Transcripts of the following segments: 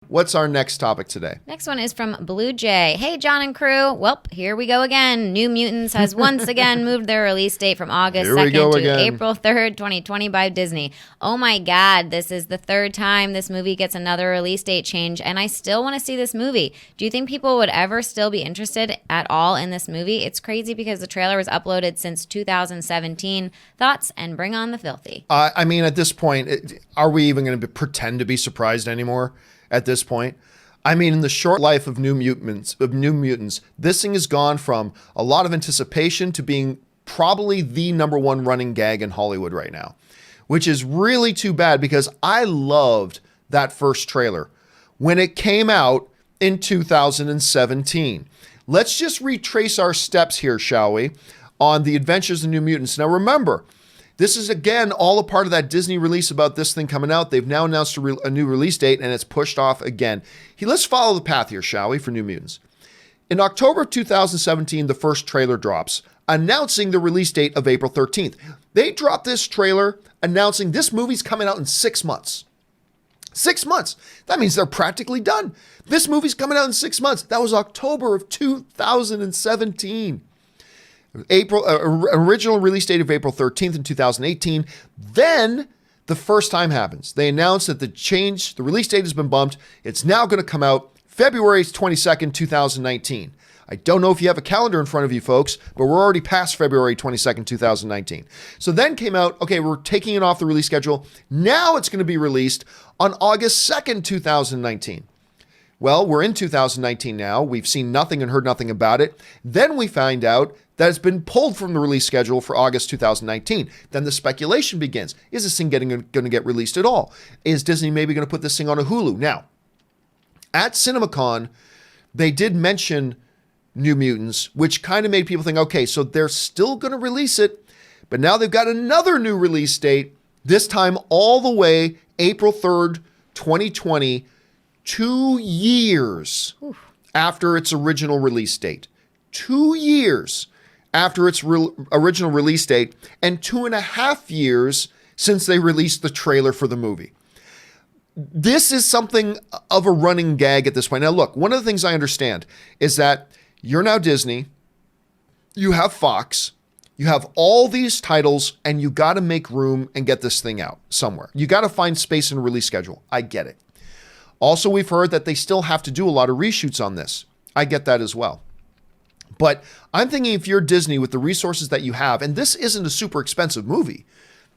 What's our next topic today? Next one is from Blue Jay. Hey, John and crew. Well, here we go again. New Mutants has once again moved their release date from August 2nd to April 3rd, 2020 by Disney. Oh my God, this is the third time this movie gets another release date change, and I still want to see this movie. Do you think people would ever still be interested at all in this movie? It's crazy because the trailer was uploaded since 2017. Thoughts, and bring on the filthy. I mean, at this point, are we even going to pretend to be surprised anymore? At this point, I mean, in the short life of New Mutants, this thing has gone from a lot of anticipation to being probably the number one running gag in Hollywood right now, which is really too bad because I loved that first trailer when it came out in 2017. Let's just retrace our steps here, shall we, on the adventures of New Mutants. Now, remember, this is, again, all a part of that Disney release about this thing coming out. They've now announced a new release date, and it's pushed off again. Let's follow the path here, shall we, for New Mutants. In October of 2017, the first trailer drops, announcing the release date of April 13th. They dropped this trailer announcing this movie's coming out in 6 months. 6 months. That means they're practically done. This movie's coming out in 6 months. That was October of 2017. Original release date of April 13th in 2018. Then the first time happens. They announce that the release date has been bumped. It's now going to come out February 22nd, 2019. I don't know if you have a calendar in front of you folks, but we're already past February 22nd, 2019. So then came out, okay, we're taking it off the release schedule. Now it's going to be released on August 2nd, 2019. Well, we're in 2019 now. We've seen nothing and heard nothing about it. Then we find out that it's been pulled from the release schedule for August 2019. Then the speculation begins. Is this thing going to get released at all? Is Disney maybe going to put this thing on a Hulu? Now, at CinemaCon, they did mention New Mutants, which kind of made people think, okay, so they're still going to release it, but now they've got another new release date, this time all the way April 3rd, 2020, 2 years after its original release date. 2 years after its original release date, and 2.5 years since they released the trailer for the movie. This is something of a running gag at this point. Now, look, one of the things I understand is that you're now Disney, you have Fox, you have all these titles, and you got to make room and get this thing out somewhere. You got to find space in a release schedule. I get it. Also, we've heard that they still have to do a lot of reshoots on this. I get that as well. But I'm thinking if you're Disney with the resources that you have, and this isn't a super expensive movie.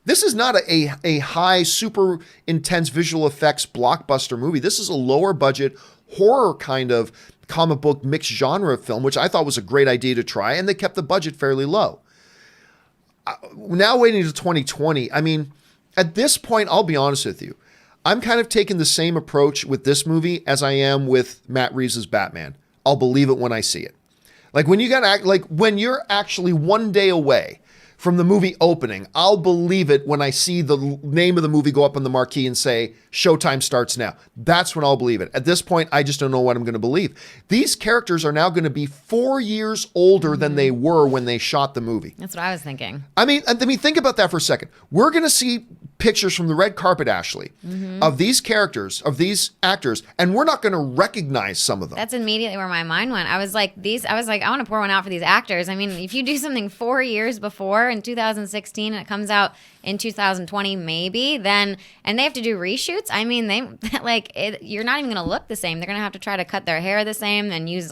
This is not a high, super intense visual effects blockbuster movie. This is a lower budget horror kind of comic book mixed genre film, which I thought was a great idea to try, and they kept the budget fairly low. Now waiting to 2020, I mean, at this point, I'll be honest with you. I'm kind of taking the same approach with this movie as I am with Matt Reeves' Batman. I'll believe it when I see it. Like when when you're actually 1 day away from the movie opening, I'll believe it when I see the name of the movie go up on the marquee and say, Showtime starts now. That's when I'll believe it. At this point, I just don't know what I'm going to believe. These characters are now going to be 4 years older than they were when they shot the movie. That's what I was thinking. I mean, think about that for a second. We're going to see pictures from the red carpet, Ashley, of these characters, of these actors, and we're not going to recognize some of them. That's immediately where my mind went. I was like, I want to pour one out for these actors. I mean, if you do something 4 years before in 2016 and it comes out in 2020, maybe, then, and they have to do reshoots. I mean, you're not even going to look the same. They're going to have to try to cut their hair the same and use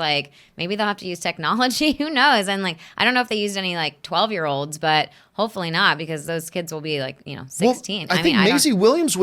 maybe they'll have to use technology. Who knows? And I don't know if they used any 12-year-olds, but hopefully not, because those kids will be 16. Well, I think Maisie Williams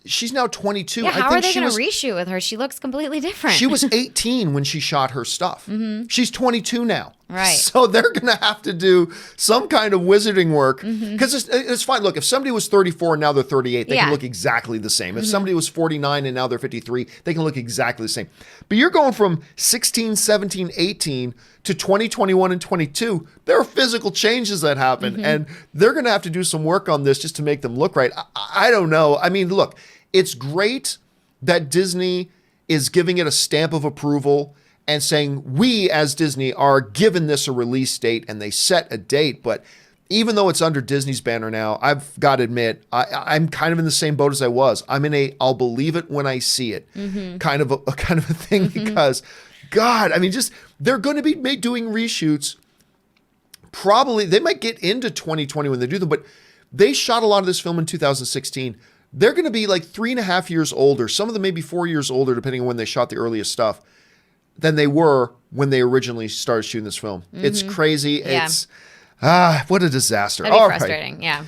she's now 22. Yeah, how are they going to reshoot with her? She looks completely different. She was 18 when she shot her stuff. She's 22 now. Right. So they're going to have to do some kind of wizarding work, because it's fine. Look, if somebody was 34 and now they're 38, they can look exactly the same. If somebody was 49 and now they're 53, they can look exactly the same. But you're going from 16, 17, 18 to 20, 21, and 22. There are physical changes that happen, and they're going to have to do some work on this just to make them look right. I don't know. I mean, look, it's great that Disney is giving it a stamp of approval and saying we as Disney are giving this a release date, and they set a date, but even though it's under Disney's banner now, I've got to admit, I'm kind of in the same boat as I was. I'm in a I'll believe it when I see it kind of a thing because, God, I mean, just they're going to be doing reshoots. Probably they might get into 2020 when they do them, but they shot a lot of this film in 2016. They're going to be like 3.5 years older. Some of them may be 4 years older, depending on when they shot the earliest stuff, than they were when they originally started shooting this film. It's crazy. Yeah. It's what a disaster. That'd be All frustrating. right. Yeah.